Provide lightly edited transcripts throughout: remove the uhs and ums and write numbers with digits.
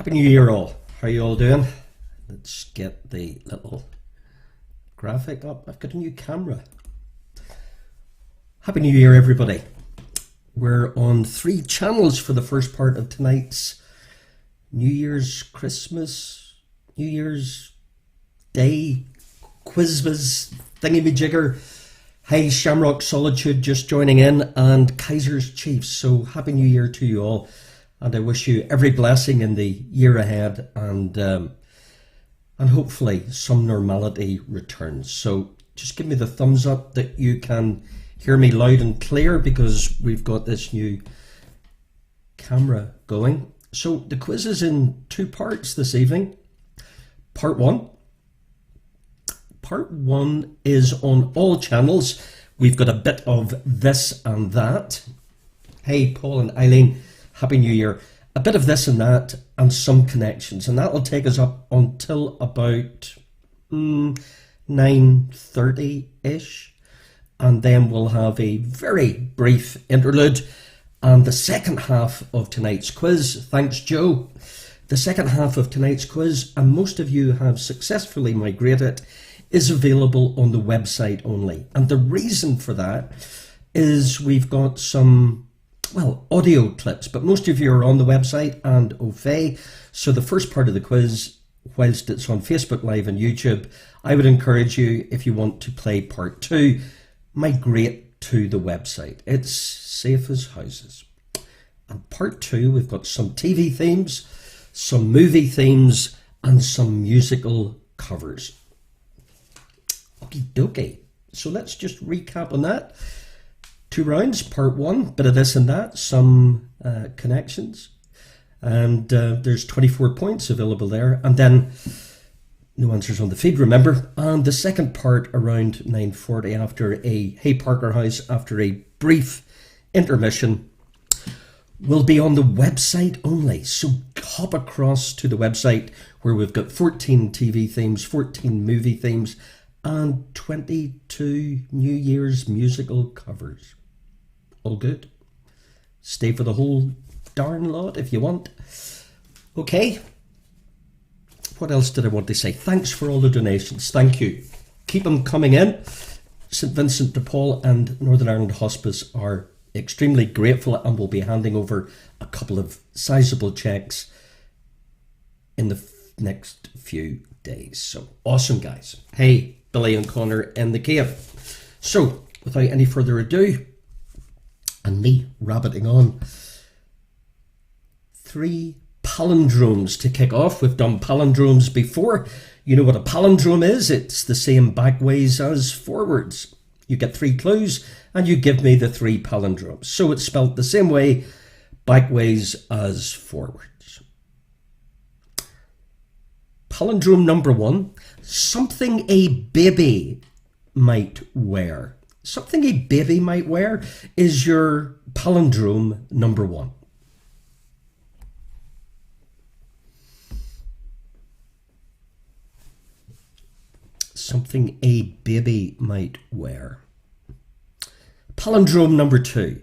Happy New Year all. How are you all doing? Let's get the little graphic up. I've got a new camera. Happy New Year everybody. We're on 3 channels for the first part of tonight's New Year's, Christmas, New Year's Day, Quizmas, thingy-majigger. Hey, Shamrock Solitude just joining in, and Kaiser's Chiefs. So happy New Year to you all, and I wish you every blessing in the year ahead, and hopefully some normality returns. So just give me the thumbs up that you can hear me loud and clear, because we've got this new camera going. So the quiz is in 2 parts this evening. Part 1 is on all channels. We've got a bit of this and that. Hey, Paul and Eileen, Happy New Year. A bit of this and that, and some connections. And that will take us up until about 9:30-ish. And then we'll have a very brief interlude. And the second half of tonight's quiz, thanks Joe, the second half of tonight's quiz, and most of you have successfully migrated, is available on the website only. And the reason for that is we've got some, well, audio clips, but most of you are on the website and au fait. So the first part of the quiz, whilst it's on Facebook Live and YouTube, I would encourage you, if you want to play part 2, migrate to the website. It's safe as houses. And part 2, we've got some TV themes, some movie themes, and some musical covers. Okie dokie. So let's just recap on that. 2 rounds, part 1, bit of this and that, some connections. And there's 24 points available there. And then no answers on the feed, remember. And the second part around 9:40 after a Hey Parker House, after a brief intermission, will be on the website only. So hop across to the website where we've got 14 TV themes, 14 movie themes, and 22 New Year's musical covers. All good. Stay for the whole darn lot if you want. Okay. What else did I want to say? Thanks for all the donations. Thank you. Keep them coming in. St Vincent de Paul and Northern Ireland Hospice are extremely grateful, and will be handing over a couple of sizable cheques in the next few days. So awesome, guys. Hey, Billy and Connor in the cave. So without any further ado, and me rabbiting on, 3 palindromes to kick off. We've done palindromes before. You know what a palindrome is? It's the same backways as forwards. You get 3 clues and you give me the 3 palindromes. So it's spelt the same way backways as forwards. Palindrome number 1, something a baby might wear. Something a baby might wear is your palindrome number 1. Something a baby might wear. Palindrome number 2,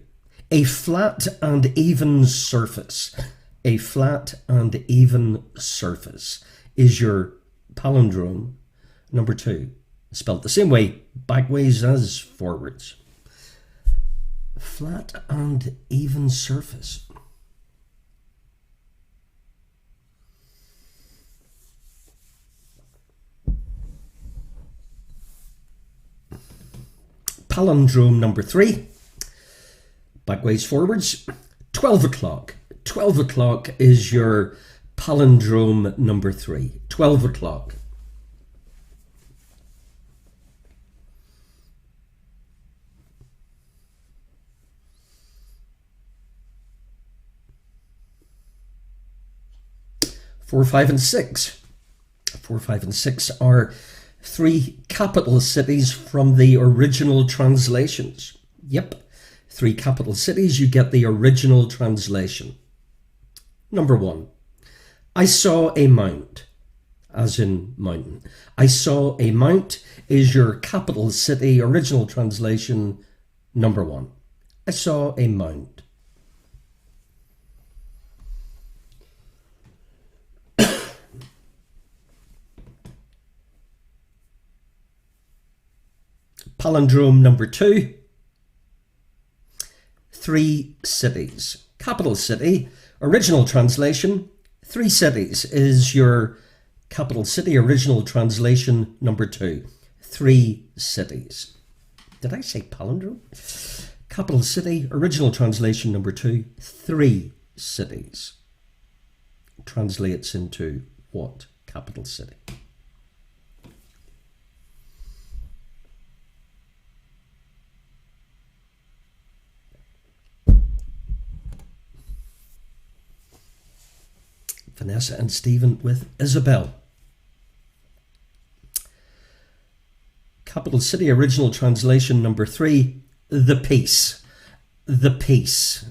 a flat and even surface. A flat and even surface is your palindrome number 2. Spelled the same way, backways as forwards. Flat and even surface. Palindrome number 3, backways forwards, 12 o'clock. 12 o'clock is your palindrome number 3. 12 o'clock. Four, 5, and 6. 4, 5, and 6 are 3 capital cities from the original translations. Yep, 3 capital cities, you get the original translation. Number 1, I saw a mount, as in mountain. I saw a mount is your capital city, original translation, number 1. I saw a mount. palindrome number 2. 3 cities. Capital city, original translation, 3 cities is your capital city, original translation number 2. 3 cities. Did I say palindrome? Capital city, original translation number 2. 3 cities. Translates into what capital city? Vanessa and Stephen with Isabel. Capital city, original translation number 3, the peace. The peace.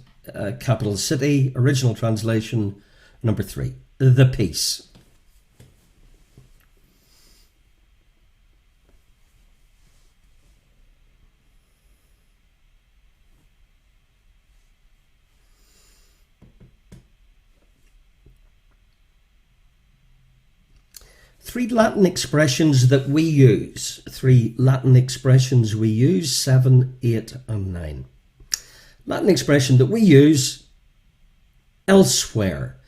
Capital city, original translation number 3, the peace. Three Latin expressions that we use. 3 Latin expressions we use, 7, 8 and 9. Latin expression that we use, elsewhere.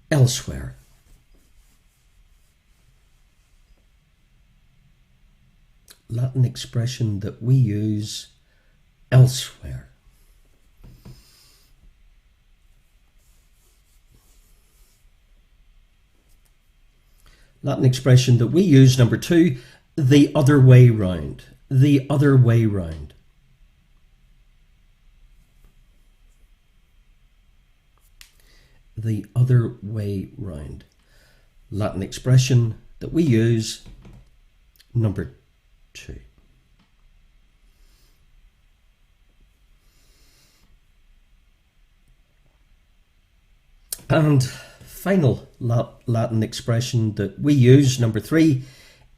Elsewhere. Latin expression that we use, elsewhere. Latin expression that we use, number 2, the other way round. The other way round. The other way round. Latin expression that we use, number 2. And final Latin expression that we use, number 3,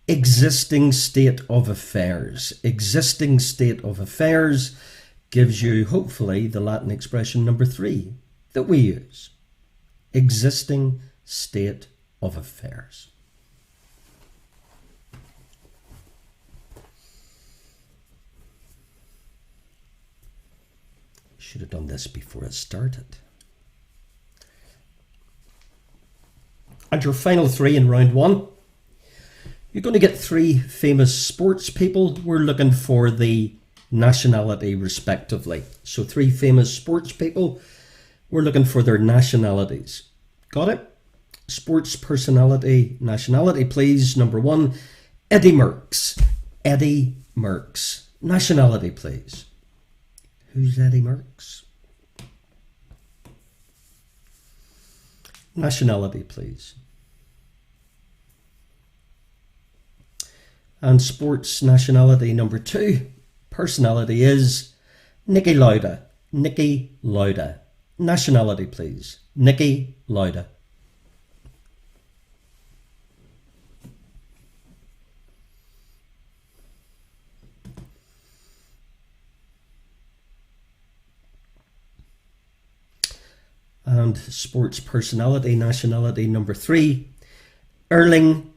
existing state of affairs. Existing state of affairs gives you, hopefully, the Latin expression number 3 that we use. Existing state of affairs. Should have done this before I started. And your final 3 in round 1. You're going to get 3 famous sports people. We're looking for the nationality respectively. So 3 famous sports people. We're looking for their nationalities. Got it? Sports personality, nationality, please. Number 1, Eddie Merckx. Eddie Merckx. Nationality, please. Who's Eddie Merckx? Nationality, please. And sports nationality number 2, personality is Niki Lauda. Niki Lauda. Nationality, please. Niki Lauda. And sports personality, nationality number 3, Erling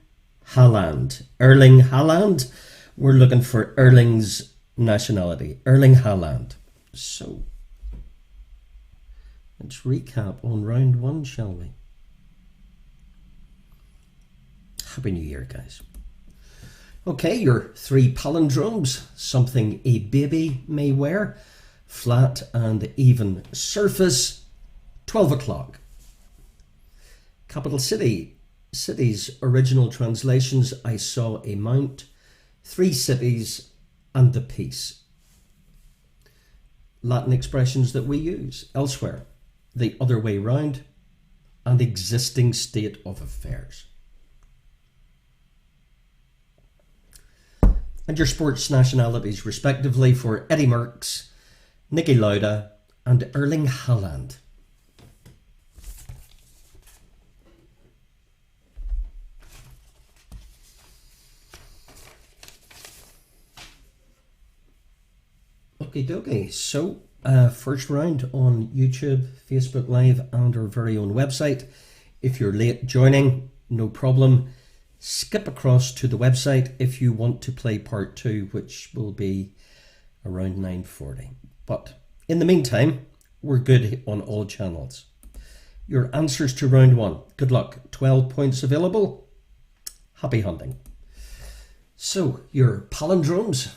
Haaland. Erling Haaland. We're looking for Erling's nationality. Erling Haaland. So, let's recap on round 1, shall we? Happy New Year, guys. Okay, your 3 palindromes. Something a baby may wear. Flat and even surface. 12 o'clock. Capital city. Cities, original translations, I saw a mount. 3 cities and the peace. Latin expressions that we use, elsewhere, the other way round, and existing state of affairs. And your sports nationalities respectively for Eddie Merckx, Niki Lauda and Erling Haaland. Okie dokie, so first round on YouTube, Facebook Live and our very own website. If you're late joining, no problem. skip across to the website if you want to play part 2, which will be around 9:40. But in the meantime, we're good on all channels. Your answers to round 1. Good luck. 12 points available. Happy hunting. So, your palindromes.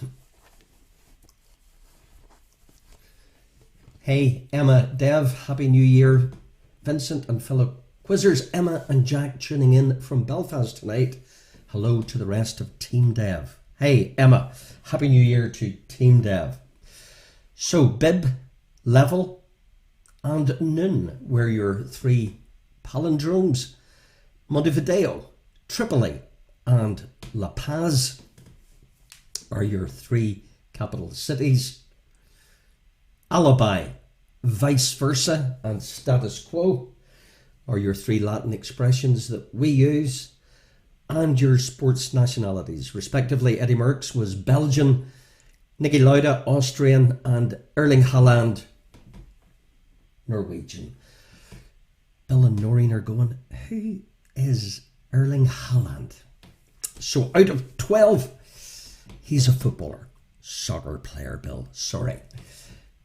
Hey, Emma, Dev, Happy New Year. Vincent and fellow quizzers, Emma and Jack tuning in from Belfast tonight. Hello to the rest of Team Dev. Hey, Emma, Happy New Year to Team Dev. So, bib, level, and noon were your 3 palindromes. Montevideo, Tripoli, and La Paz are your 3 capital cities. Alibi, vice versa, and status quo are your 3 Latin expressions that we use. And your sports nationalities, respectively. Eddie Merckx was Belgian, Niki Lauda, Austrian, and Erling Haaland, Norwegian. Bill and Noreen are going, who is Erling Haaland? So out of 12, he's a footballer. Soccer player, Bill. Sorry.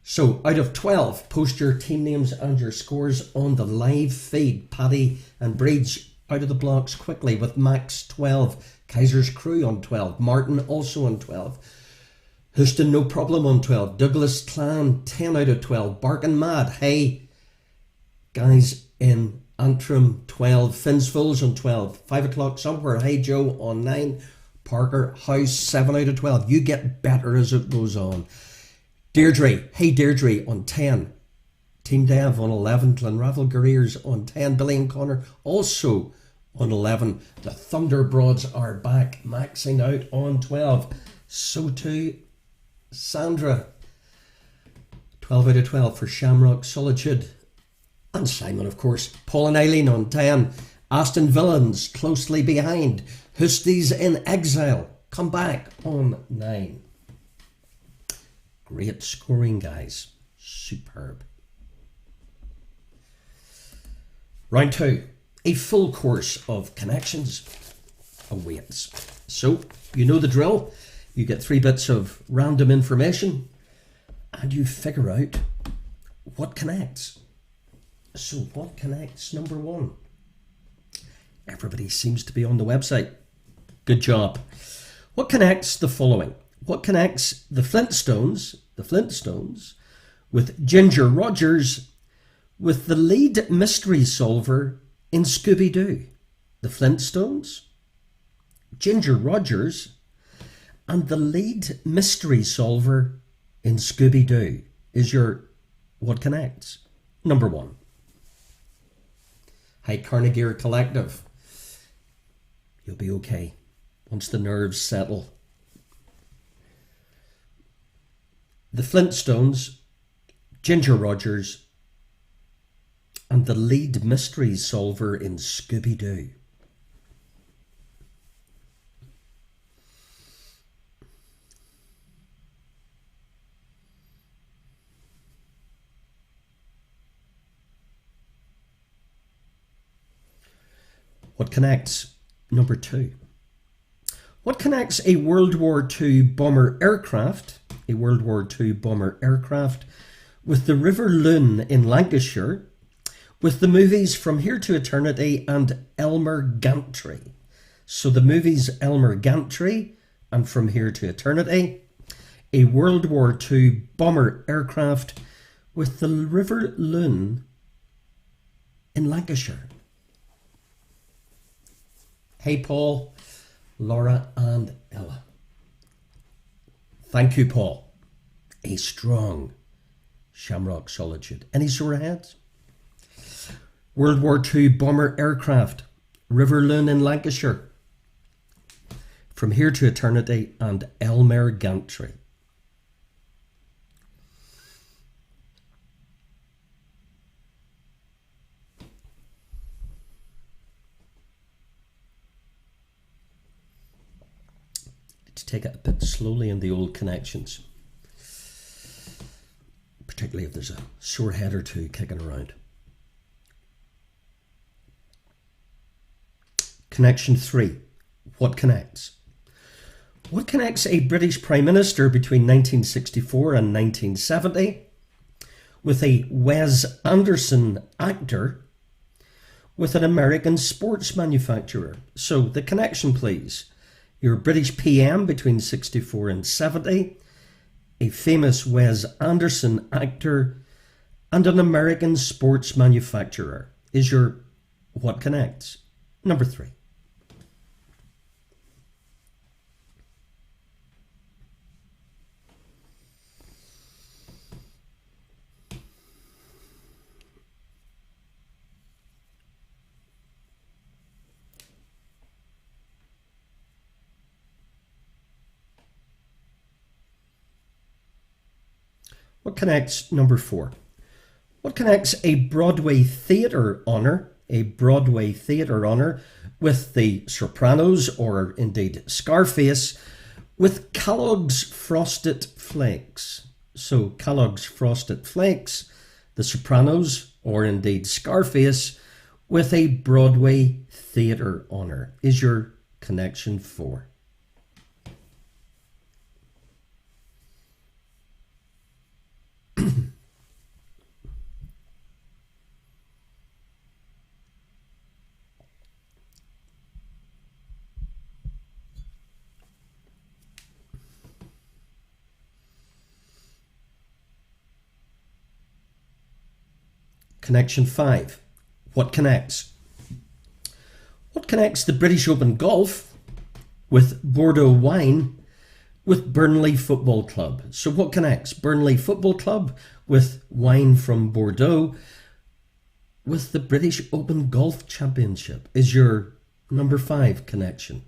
So out of 12, post your team names and your scores on the live feed. Paddy and Breach out of the blocks quickly with Max 12. Kaiser's Crew on 12. Martin also on 12. Houston No Problem on 12. Douglas Clan 10 out of 12. Barkin' Mad. Hey, guys in Antrim 12. Finn's Fools on 12. 5 o'clock somewhere. Hey Joe on 9. Parker House 7 out of 12. You get better as it goes on. Deirdre, hey Deirdre on 10. Team Dev on 11. Glenravel Guerriers on 10. Billy and Connor also on 11. The Thunder Broads are back, maxing out on 12. So too Sandra. 12 out of 12 for Shamrock Solitude. And Simon, of course. Paul and Eileen on 10. Aston Villains closely behind. Husties in Exile come back on 9. Great scoring, guys. Superb. Round 2. A full course of connections awaits. So, you know the drill. You get 3 bits of random information and you figure out what connects. So, what connects? Number 1. Everybody seems to be on the website. Good job. What connects the following? What connects the Flintstones with Ginger Rogers with the lead mystery solver in Scooby-Doo? The Flintstones, Ginger Rogers, and the lead mystery solver in Scooby-Doo is your what connects. Number 1. Hi, Carnegie Collective. You'll be okay once the nerves settle. The Flintstones, Ginger Rogers, and the lead mystery solver in Scooby-Doo. What connects? Number 2. What connects a World War II bomber aircraft, with the River Lune in Lancashire, with the movies From Here to Eternity and Elmer Gantry? So the movies Elmer Gantry and From Here to Eternity, a World War II bomber aircraft with the River Lune in Lancashire. Hey Paul, Laura and Ella. Thank you, Paul. A strong Shamrock Solitude. Any sore heads? World War II bomber aircraft, River Lune in Lancashire, From Here to Eternity and Elmer Gantry. Take it a bit slowly in the old connections, particularly if there's a sore head or two kicking around. Connection 3. What connects? What connects a British Prime Minister between 1964 and 1970 with a Wes Anderson actor with an American sports manufacturer? So the connection, please. Your British PM between 64 and 70, a famous Wes Anderson actor, and an American sports manufacturer is your what connects. Number 3. What connects? Number 4. What connects a Broadway theatre honour, with The Sopranos, or indeed Scarface, with Kellogg's Frosted Flakes? So Kellogg's Frosted Flakes, The Sopranos, or indeed Scarface, with a Broadway theatre honour is your connection 4. Connection 5. What connects? What connects the British Open Golf with Bordeaux wine with Burnley Football Club? So what connects Burnley Football Club with wine from Bordeaux with the British Open Golf Championship is your number 5 connection.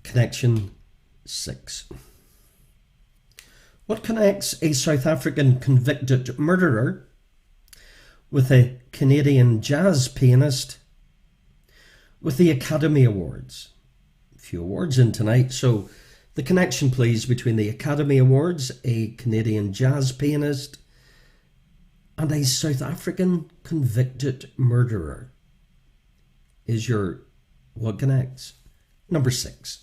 Connection 6. What connects a South African convicted murderer with a Canadian jazz pianist with the Academy Awards? A few awards in tonight, so the connection, please, between the Academy Awards, a Canadian jazz pianist, and a South African convicted murderer is your what connects. Number 6.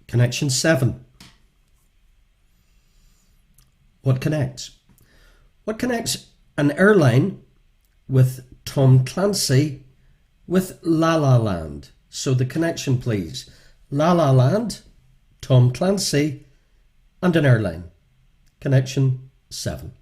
Connection 7. What connects? What connects an airline with Tom Clancy with La La Land? So the connection, please. La La Land, Tom Clancy, and an airline. Connection 7.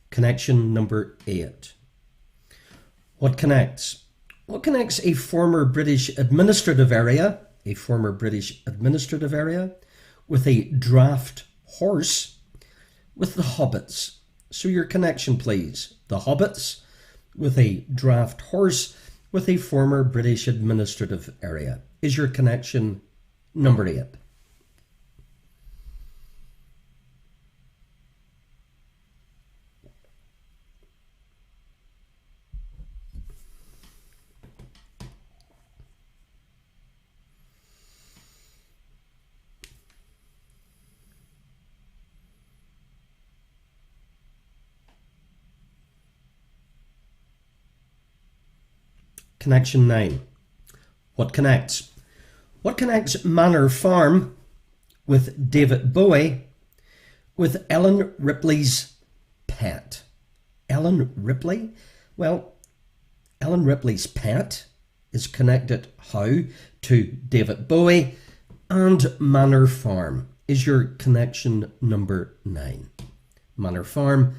Connection number 8. What connects? What connects a former British administrative area, with a draft horse with the Hobbits? So your connection, please. The Hobbits with a draft horse with a former British administrative area is your connection number 8. Connection 9. What connects? What connects Manor Farm with David Bowie with Ellen Ripley's pet? Ellen Ripley? Well, Ellen Ripley's pet is connected how to David Bowie, and Manor Farm is your connection number 9. Manor Farm,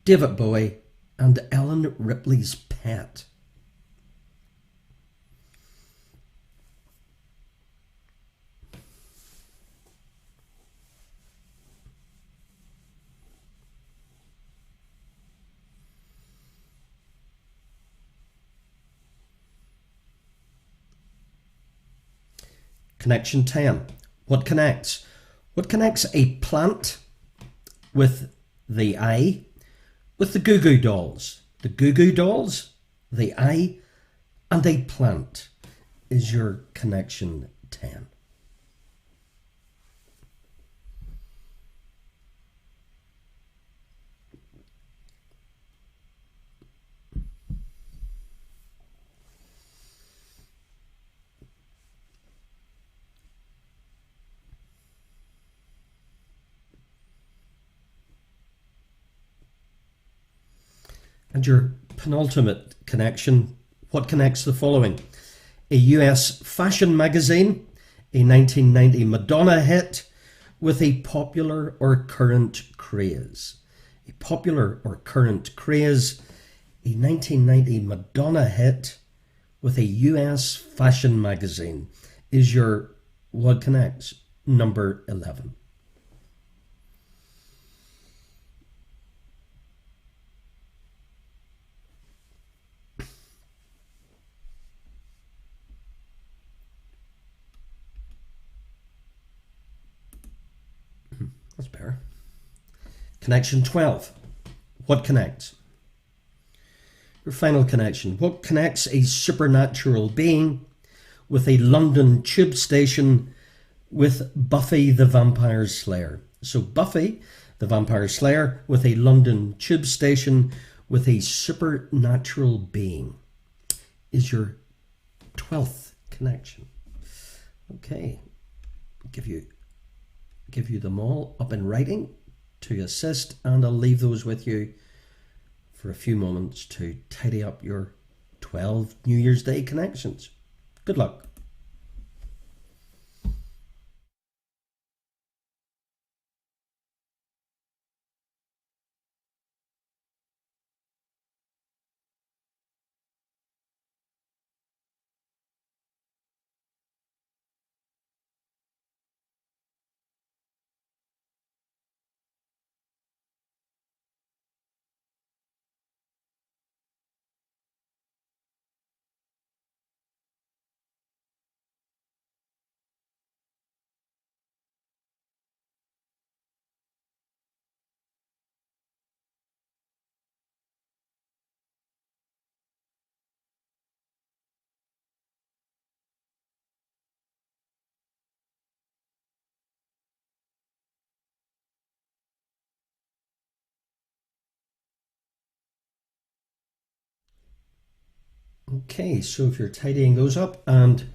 David Bowie, and Ellen Ripley's Pet. Connection 10. What connects? What connects a plant with the eye with the Goo Goo Dolls? The Goo Goo Dolls, the eye, and a plant is your connection 10. And your penultimate connection, what connects the following? A US fashion magazine, a 1990 Madonna hit with a popular or current craze. A popular or current craze, a 1990 Madonna hit with a US fashion magazine is your what connects, number 11. That's better. Connection 12. What connects? Your final connection. What connects a supernatural being with a London tube station with Buffy the Vampire Slayer? So Buffy the Vampire Slayer with a London tube station with a supernatural being is your 12th connection. Okay. Give you them all up in writing to assist, and I'll leave those with you for a few moments to tidy up your 12 New Year's Day connections. Good luck. Okay, so if you're tidying those up, and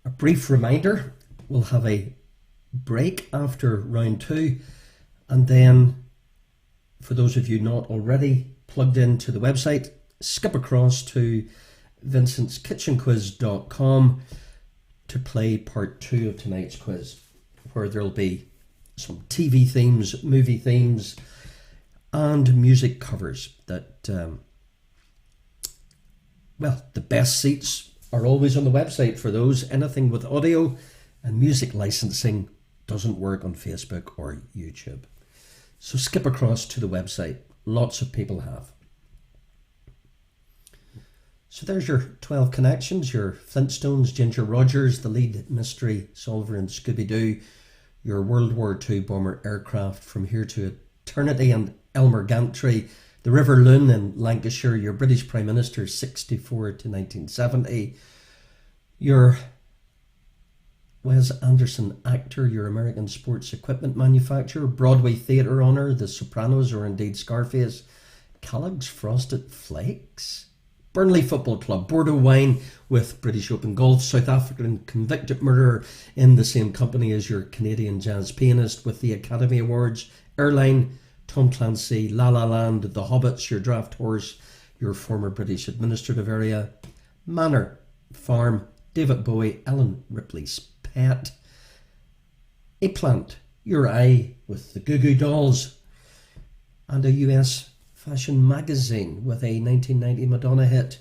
a brief reminder, we'll have a break after round 2, and then for those of you not already plugged into the website, skip across to vincentskitchenquiz.com to play part 2 of tonight's quiz, where there'll be some TV themes, movie themes, and music covers that well, the best seats are always on the website for those. Anything with audio and music licensing doesn't work on Facebook or YouTube. So skip across to the website. Lots of people have. So there's your 12 connections, your Flintstones, Ginger Rogers, the lead mystery solver in Scooby-Doo, your World War II bomber aircraft From Here to Eternity and Elmer Gantry, the River Loon in Lancashire, your British Prime Minister 64 to 1970, your Wes Anderson actor, your American sports equipment manufacturer, Broadway theatre honour, The Sopranos or indeed Scarface, Kellogg's Frosted Flakes, Burnley Football Club, Bordeaux wine with British Open Golf, South African convicted murderer in the same company as your Canadian jazz pianist with the Academy Awards, Airline, Tom Clancy, La La Land, The Hobbits, your draft horse, your former British administrative area, Manor Farm, David Bowie, Ellen Ripley's Pet, a plant, your eye with the Goo Goo Dolls, and a US fashion magazine with a 1990 Madonna hit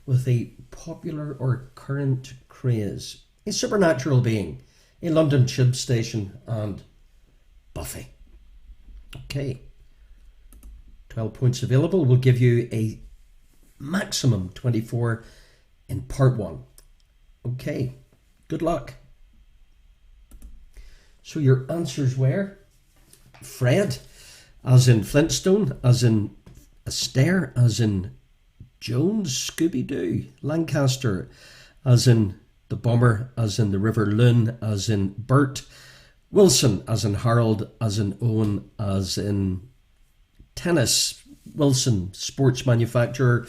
with a popular or current craze, a supernatural being, a London tube station, and Buffy. Okay, 12 points available. We'll give you a maximum 24 in part 1. Okay, good luck. So your answers were Fred, as in Flintstone, as in Astaire, as in Jones, Scooby-Doo, Lancaster, as in the Bomber, as in the River Loon, as in Bert, Wilson, as in Harold, as in Owen, as in tennis, Wilson, sports manufacturer,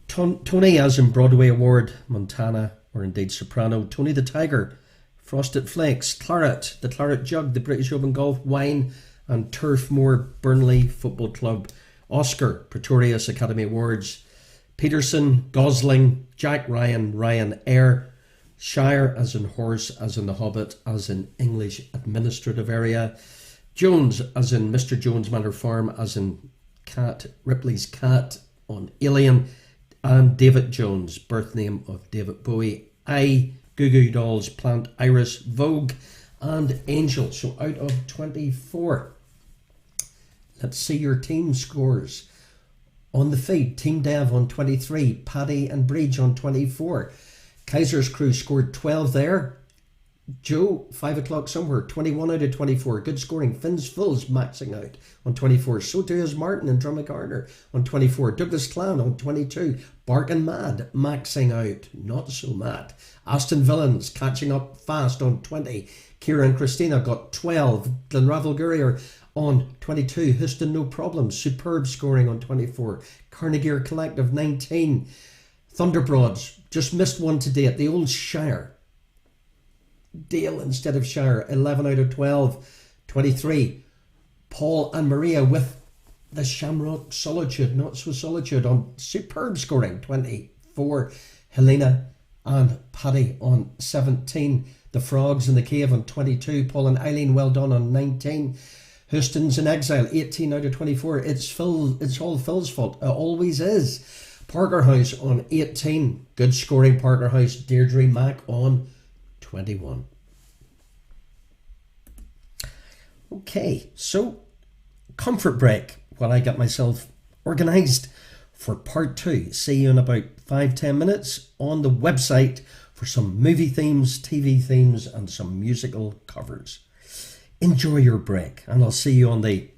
Tony, as in Broadway Award, Montana, or indeed Soprano, Tony the Tiger, Frosted Flakes, Claret, the Claret Jug, the British Open Golf, Wine, and Turf Moor, Burnley Football Club, Oscar, Pretorius Academy Awards, Peterson, Gosling, Jack Ryan, Ryan Eyre, Shire, as in horse, as in The Hobbit, as in English administrative area, Jones, as in Mr. Jones Manor Farm, as in Cat, Ripley's Cat on Alien, and David Jones, birth name of David Bowie, Goo Goo Dolls, Plant, Iris, Vogue, and Angel. So out of 24, let's see your team scores. On the feed, Team Dev on 23, Paddy and Bridge on 24. Kaiser's Crew scored 12 there. Joe, 5 o'clock somewhere, 21 out of 24. Good scoring. Finn's Fulls maxing out on 24. So too is Martin and Drummagarner on 24. Douglas Clan on 22. Barkin' Mad maxing out. Not so mad. Aston Villains catching up fast on 20. Kira and Christina got 12. Glenravel Gurrier on 22. Houston No Problem. Superb scoring on 24. Carnegie Collective 19. Thunderbroads just missed one to date. The Old Shire. Dale instead of Shire, 11 out of 12. 23. Paul and Maria with the Shamrock Solitude, not so Solitude, on superb scoring, 24. Helena and Paddy on 17. The Frogs in the Cave on 22. Paul and Eileen, well done, on 19. Houston's in Exile, 18 out of 24. It's all Phil's fault. It always is. Parker House on 18. Good scoring, Parker House. Deirdre Mack on 21. Okay, so comfort break while I get myself organised for part 2. See you in about 5-10 minutes on the website for some movie themes, TV themes, and some musical covers. Enjoy your break, and I'll see you on the